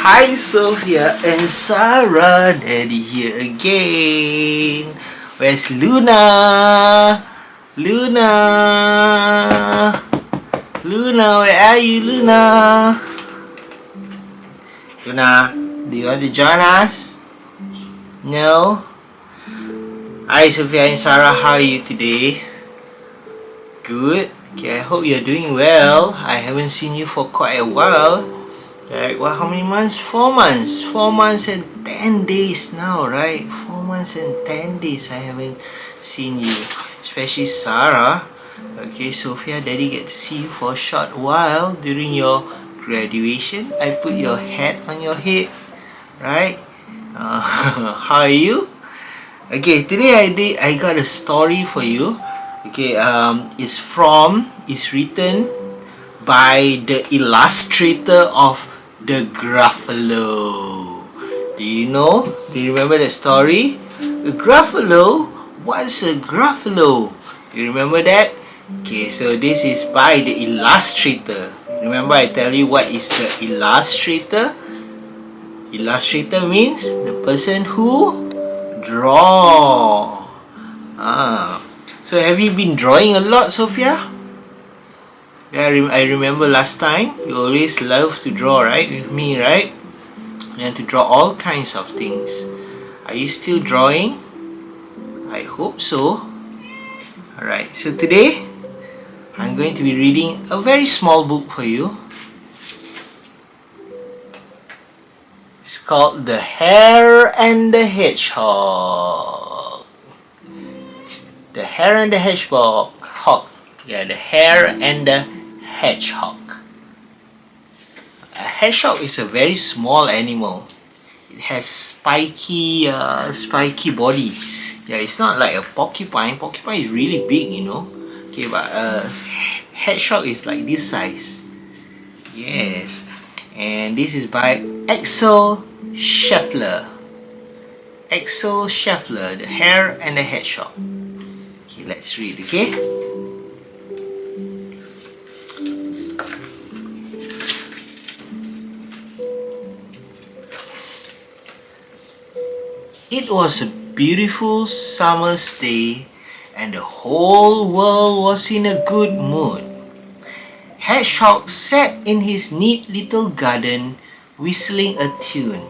Hi Sofia and Sarah, Daddy here again. Where's Luna? Luna? Luna, where are you, Luna? Luna, do you want to join us? No? Hi Sofia and Sarah, how are you today? Good? Okay, I hope you're doing well. I haven't seen you for quite a while. Like, well, how many months? 4 months. 4 months and 10 days now, right? 4 months and 10 days I haven't seen you. Especially Sarah. Okay, Sofia, Daddy get to see you for a short while during your graduation. I put your hat on your head, right? How are you? Okay, today I got a story for you. Okay, it's written by the illustrator of the Gruffalo. Do you know? Do you remember the story? A Gruffalo? What's a Gruffalo? Do you remember that? Okay, so this is by the illustrator. Remember I tell you what is the illustrator? Illustrator means the person who draw. So have you been drawing a lot, Sofia? Yeah, I remember last time you always love to draw, right? With me, right? And to draw all kinds of things. Are you still drawing? I hope so. Alright, so today I'm going to be reading a very small book for you. It's called The Hare and the Hedgehog. The Hare and the Hedgehog. Yeah, the Hare and the Hedgehog. A hedgehog is a very small animal. It has spiky body. Yeah, it's not like a porcupine. Porcupine is really big, you know. Okay, but hedgehog is like this size. Yes, and this is by Axel Scheffler. Axel Scheffler, The Hare and the Hedgehog. Okay, let's read. Okay. It was a beautiful summer's day, and the whole world was in a good mood. Hedgehog sat in his neat little garden, whistling a tune.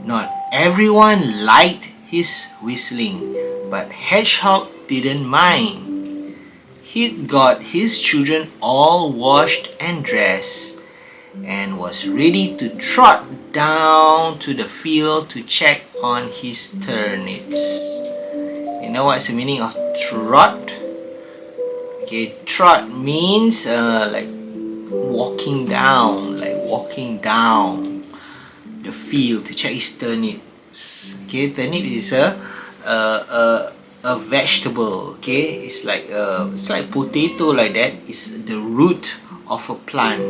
Not everyone liked his whistling, but Hedgehog didn't mind. He'd got his children all washed and dressed, and was ready to trot down to the field to check on his turnips. You know what's the meaning of trot? Okay, trot means like walking down the field to check his turnips. Okay, turnip is a vegetable. Okay, it's like potato like that. It's the root of a plant.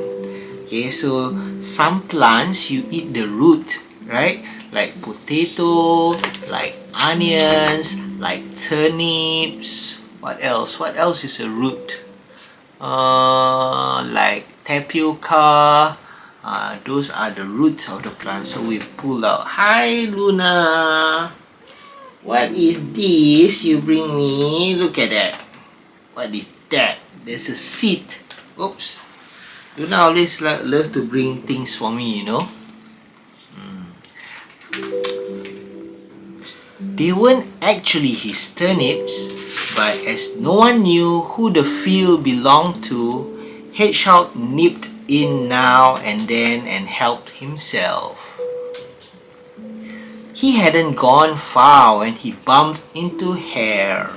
Okay, so some plants you eat the root, right? Like potato, like onions, like turnips. What else? What else is a root? Like tapioca. Those are the roots of the plant. So we pull out. Hi, Luna. What is this you bring me? Look at that. What is that? There's a seed. Oops. Luna always love to bring things for me, you know. They weren't actually his turnips, but as no one knew who the field belonged to, Hedgehog nipped in now and then and helped himself. He hadn't gone far when he bumped into Hare.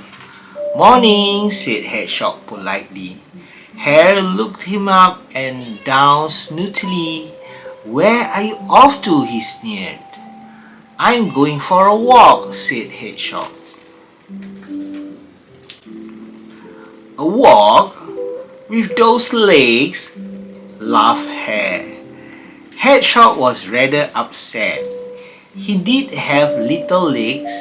"Morning," said Hedgehog politely. Hare looked him up and down snootily. "Where are you off to?" he sneered. "I'm going for a walk," said Hedgehog. "A walk? With those legs?" laughed Hare. Hedgehog was rather upset. He did have little legs,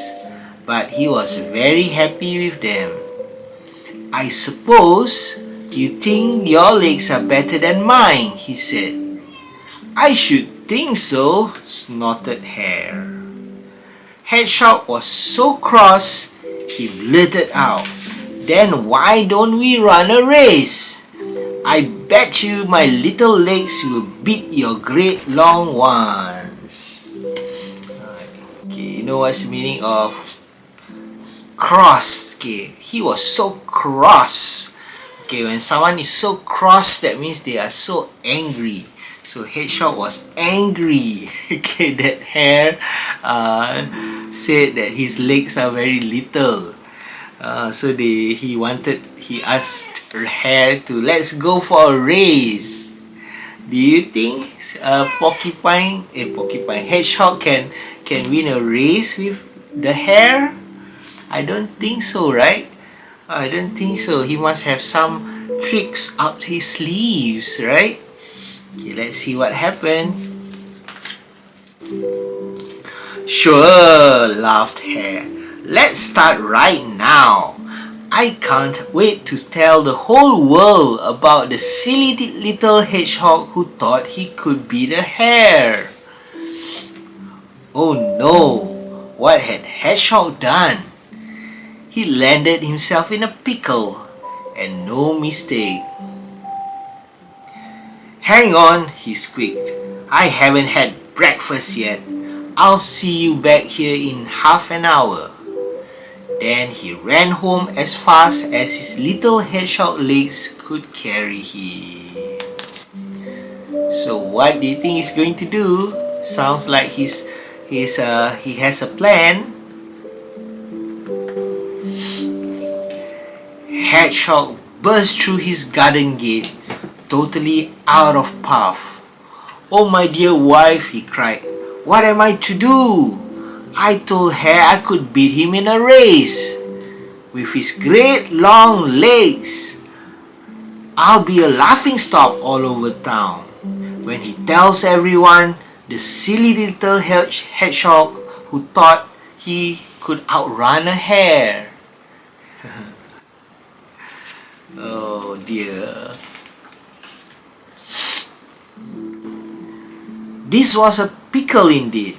but he was very happy with them. "I suppose you think your legs are better than mine," he said. "I should think so, snorted Hare. Hedgehog was so cross, he blurted out, "Then why don't we run a race? I bet you my little legs will beat your great long ones." Okay, you know what's the meaning of cross? Okay, he was so cross. Okay, when someone is so cross, that means they are so angry. So Hedgehog was angry. Okay, that Hare said that his legs are very little. He asked Hare to, "Let's go for a race." Do you think Hedgehog can win a race with the Hare? I don't think so, right? I don't think so. He must have some tricks up his sleeves, right? Okay, let's see what happened. "Sure," laughed Hare. "Let's start right now. I can't wait to tell the whole world about the silly little hedgehog who thought he could beat a hare." Oh no! What had Hedgehog done? He landed himself in a pickle, and no mistake. "Hang on," he squeaked. "I haven't had breakfast yet. I'll see you back here in half an hour." Then he ran home as fast as his little hedgehog legs could carry him. So what do you think he's going to do? Sounds like he has a plan. Hedgehog burst through his garden gate, totally out of path. "Oh, my dear wife," he cried, "what am I to do? I told Hare I could beat him in a race. With his great long legs, I'll be a laughing stock all over town when he tells everyone the silly little hedgehog who thought he could outrun a hare." Oh dear. This was a pickle indeed.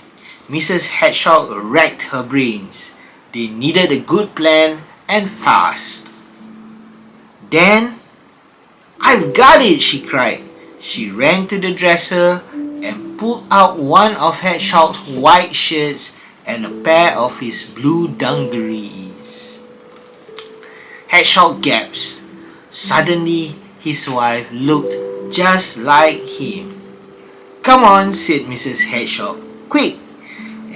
Mrs. Hedgehog racked her brains. They needed a good plan and fast. Then, "I've got it!" she cried. She ran to the dresser and pulled out one of Hedgehog's white shirts and a pair of his blue dungarees. Hedgehog gasped. Suddenly, his wife looked just like him. "Come on," said Mrs. Hedgehog, "quick!"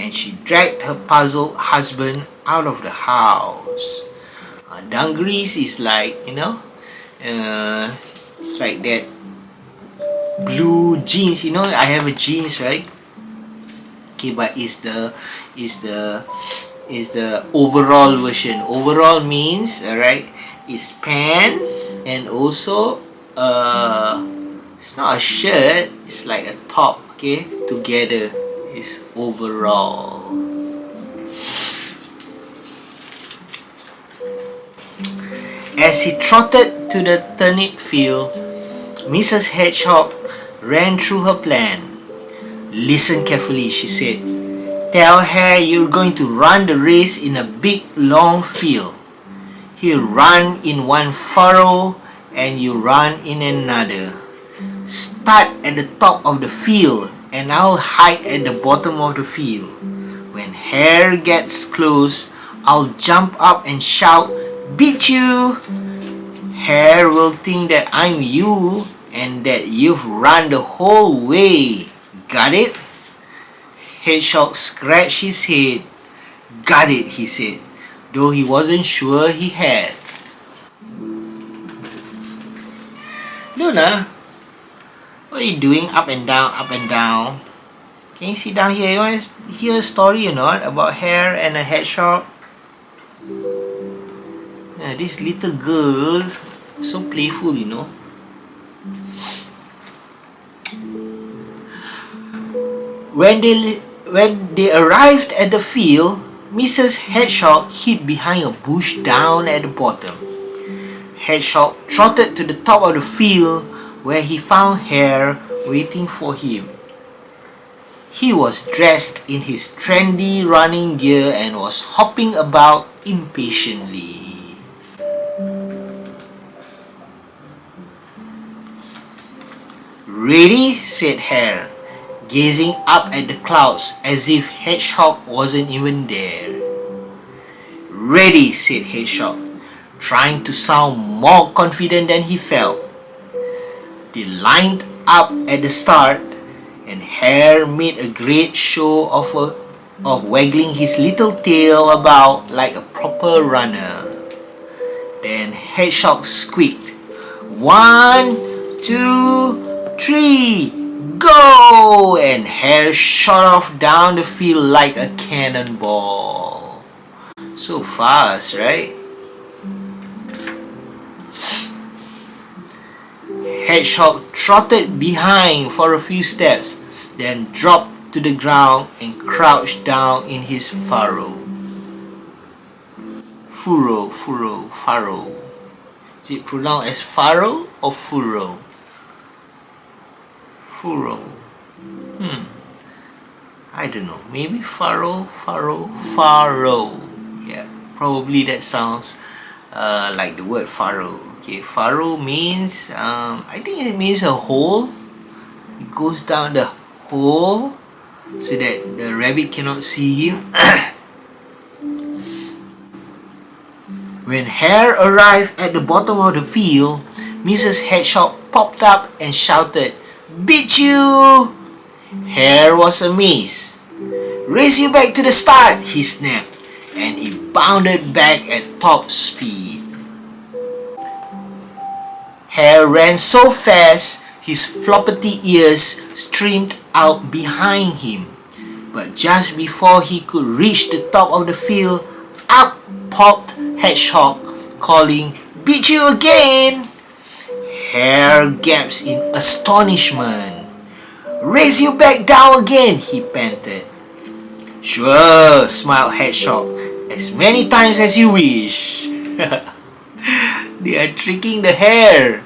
And she dragged her puzzled husband out of the house. Dungarees is like, it's like that blue jeans. I have a jeans, right? Okay, but it's the overall version. Overall means, alright, it's pants and also it's not a shirt, it's like a top, okay, together is overall. As he trotted to the turnip field, Mrs. Hedgehog ran through her plan. "Listen carefully," she said. "Tell Hare you're going to run the race in a big long field. He'll run in one furrow and you run in another. Start at the top of the field and I'll hide at the bottom of the field. When Hare gets close, I'll jump up and shout, 'Beat you!' Hare will think that I'm you and that you've run the whole way. Got it?" Hedgehog scratched his head. "Got it," he said, though he wasn't sure he had. Luna, what are you doing up and down, up and down? Can you sit down here? You want to hear a story or not about Hare and a hedgehog? Yeah, this little girl, so playful, When they arrived at the field, Mrs. Hedgehog hid behind a bush down at the bottom. Hedgehog trotted to the top of the field where he found Hare waiting for him. He was dressed in his trendy running gear and was hopping about impatiently. "Ready?" said Hare, gazing up at the clouds as if Hedgehog wasn't even there. "Ready," said Hedgehog, trying to sound more confident than he felt. They lined up at the start, and Hare made a great show of waggling his little tail about like a proper runner. Then Hedgehog squeaked, "1, 2, 3, go!" And Hare shot off down the field like a cannonball. So fast, right? Hedgehog trotted behind for a few steps, then dropped to the ground and crouched down in his furrow. Furrow. Is it pronounced as furrow or furrow? Furrow. I don't know. Maybe furrow. Yeah, probably that sounds like the word furrow. Okay, furrow means, I think it means a hole. It goes down the hole so that the rabbit cannot see him. When Hare arrived at the bottom of the field, Mrs. Hedgehog popped up and shouted, "Beat you!" Hare was amazed. "Race you back to the start," he snapped, and he bounded back at top speed. Hare ran so fast, his floppity ears streamed out behind him. But just before he could reach the top of the field, up popped Hedgehog, calling, "Beat you again!" Hare gasped in astonishment. "Race you back down again," he panted. "Sure," smiled Hedgehog, "as many times as you wish." They are tricking the hare.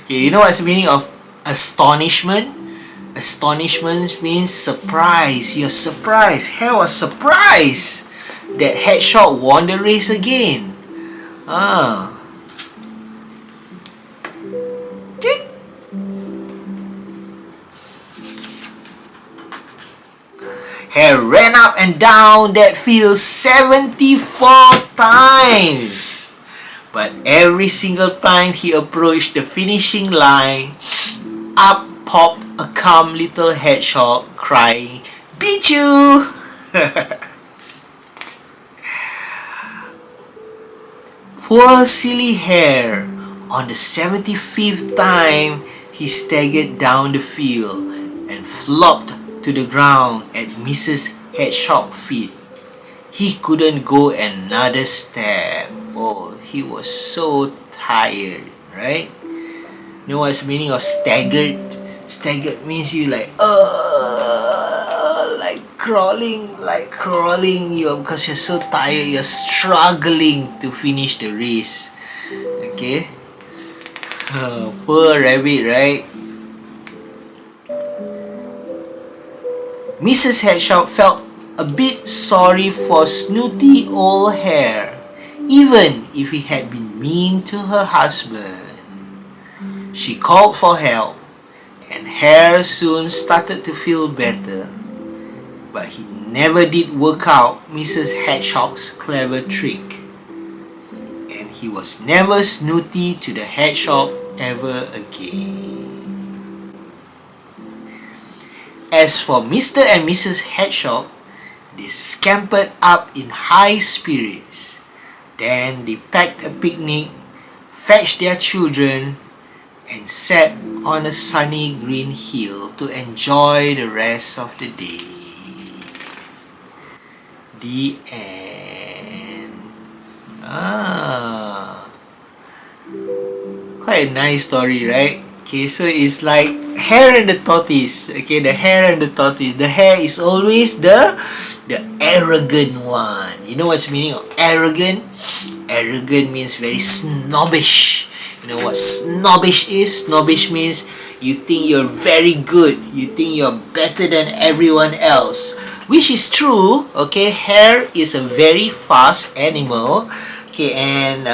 Okay, you know what's the meaning of astonishment? Astonishment means surprise. You're surprised. Hare was surprised that Hedgehog won the race again. Hare ran up and down that field 74 times. But every single time he approached the finishing line, up popped a calm little hedgehog crying, "Beat you!" Poor silly Hare. On the 75th time, he staggered down the field and flopped to the ground at Mrs. Hedgehog's feet. He couldn't go another step. Oh, he was so tired, right? You know what's the meaning of staggered? Staggered means you like crawling, because you're so tired, you're struggling to finish the race. Okay? Poor rabbit, right? Mrs. Hedgehog felt a bit sorry for snooty old Hare, even if he had been mean to her husband. She called for help, and Hare soon started to feel better. But he never did work out Mrs. Hedgehog's clever trick, and he was never snooty to the hedgehog ever again. As for Mr. and Mrs. Hedgehog, they scampered up in high spirits. Then they packed a picnic, fetched their children, and sat on a sunny green hill to enjoy the rest of the day. The end. Quite a nice story, right? Okay, so it's like Hare and the tortoise. Okay, the hare and the tortoise. The hare is always the arrogant one. You know what's the meaning of arrogant? Arrogant means very snobbish. You know what snobbish is? Snobbish means you think you're very good. You think you're better than everyone else. Which is true, okay? Hare is a very fast animal. Okay, and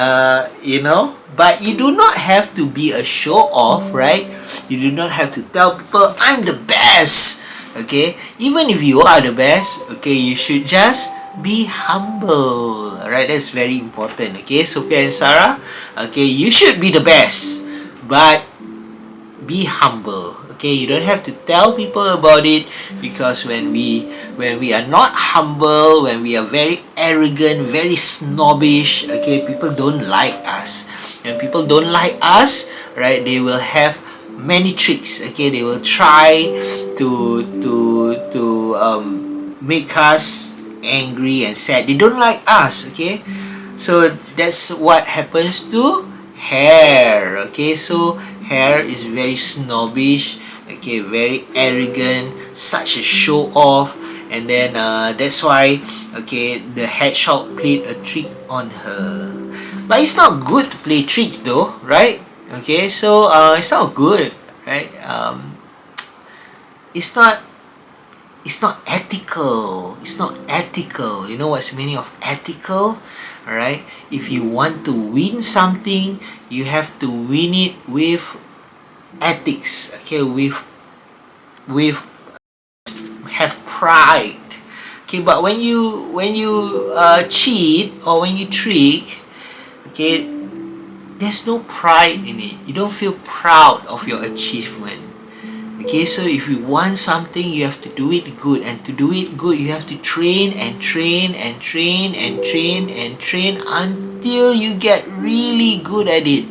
but you do not have to be a show off, right? You do not have to tell people, I'm the best. Okay, even if you are the best, okay, you should just be humble. Alright, that's very important. Okay, Sofia and Sarah, okay, you should be the best, but be humble. Okay, you don't have to tell people about it, because when we are not humble, when we are very arrogant, very snobbish, okay, people don't like us. And people don't like us, right? They will have many tricks. Okay, they will try to make us angry and sad. They don't like us. Okay, so that's what happens to Hare. Okay, so Hare is very snobbish. Okay, very arrogant, such a show off, and then that's why, okay, the hedgehog played a trick on her. But it's not good to play tricks though, right? Okay, so it's not good, right? It's not ethical. It's not ethical. You know what's the meaning of ethical? Alright? If you want to win something, you have to win it with ethics. Okay, with have pride. Okay, but when you cheat or when you trick, okay, there's no pride in it. You don't feel proud of your achievement. Okay, so if you want something, you have to do it good, and to do it good, you have to train and train and train and train and train until you get really good at it.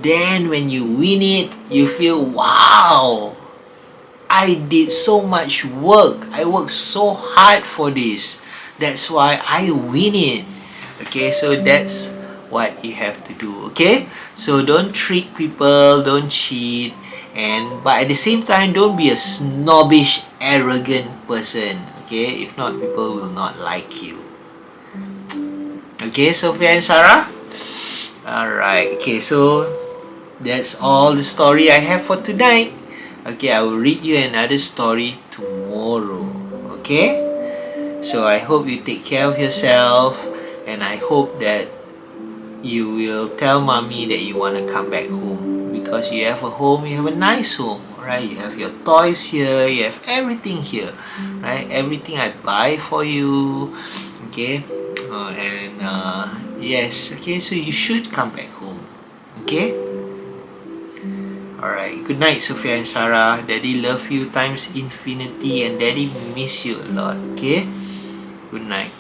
Then when you win it, you feel, wow, I did so much work. I worked so hard for this. That's why I win it. Okay, so that's what you have to do. Okay, so don't trick people, don't cheat, but at the same time, don't be a snobbish, arrogant person. Okay, if not, people will not like you. Okay, Sofia and Sarah. Alright, okay, so that's all the story I have for tonight. Okay, I will read you another story tomorrow. Okay, so I hope you take care of yourself, and I hope that you will tell mommy that you want to come back home, because you have a home, you have a nice home, right? You have your toys here, you have everything here, right? Everything I buy for you. Okay, yes, okay, so you should come back home. Okay, alright, good night, Sofia and Sarah. Daddy love you times infinity, and Daddy miss you a lot. Okay, good night.